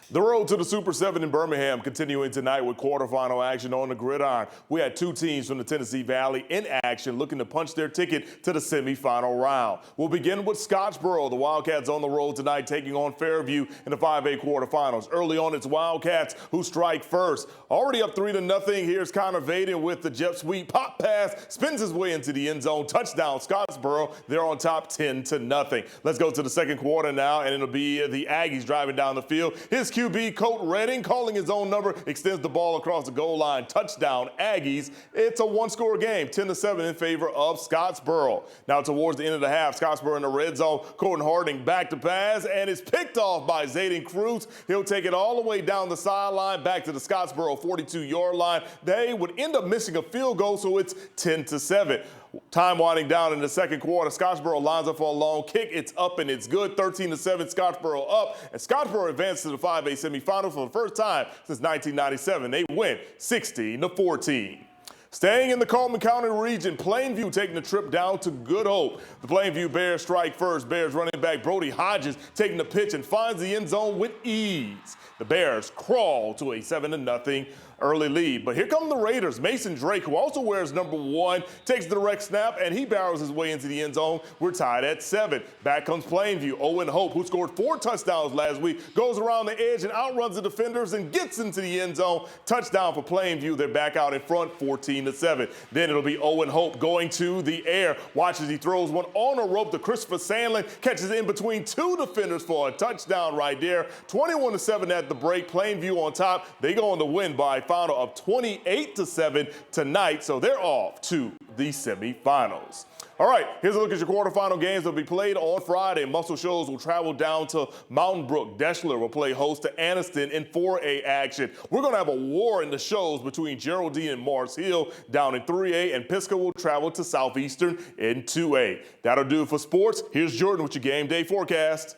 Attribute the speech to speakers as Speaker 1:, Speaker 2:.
Speaker 1: The road to the Super 7 in Birmingham continuing tonight with quarterfinal action on the gridiron. We had two teams from the Tennessee Valley in action looking to punch their ticket to the semifinal round. We'll begin with Scottsboro. The Wildcats on the road tonight taking on Fairview in the 5A quarterfinals. Early on, it's Wildcats who strike first. Already up 3-0. Here's Connor Vaden with the jet sweep. Pop pass, spins his way into the end zone. Touchdown, Scottsboro. They're on top 10-0. Let's go to the second quarter now, and it'll be the Aggies driving down the field. His QB, Colt Redding, calling his own number, extends the ball across the goal line. Touchdown, Aggies. It's a one-score game, 10-7 in favor of Scottsboro. Now towards the end of the half, Scottsboro in the red zone. Colton Harding back to pass, and it's picked off by Zayden Cruz. He'll take it all the way down the sideline, back to the Scottsboro 42-yard line. They would end up missing a field goal, so it's 10-7. Time winding down in the second quarter. Scottsboro lines up for a long kick. It's up and it's good. 13-7, Scottsboro up. And Scottsboro advances to the 5A semifinals for the first time since 1997. They win 16-14. Staying in the Coleman County region, Plainview taking a trip down to Good Hope. The Plainview Bears strike first. Bears running back Brody Hodges taking the pitch and finds the end zone with ease. The Bears crawl to a 7-0 early lead. But here come the Raiders. Mason Drake, who also wears number 1, takes the direct snap, and he barrels his way into the end zone. We're tied at 7. Back comes Plainview. Owen Hope, who scored 4 touchdowns last week, goes around the edge and outruns the defenders and gets into the end zone. Touchdown for Plainview. They're back out in front, 14-7. Then it'll be Owen Hope going to the air. Watch as he throws one on a rope to Christopher Sandlin. Catches in between 2 defenders for a touchdown right there. 21-7 at the break. Plainview on top. They go on to win by a final of 28-7 tonight, so they're off to the semifinals. All right, here's a look at your quarterfinal games that will be played on Friday. Muscle Shoals will travel down to Mountain Brook. Deschler will play host to Anniston in 4A action. We're going to have a war in the shows between Geraldine and Mars Hill down in 3A, and Pisgah will travel to Southeastern in 2A. That'll do it for sports. Here's Jordan with your game day forecast.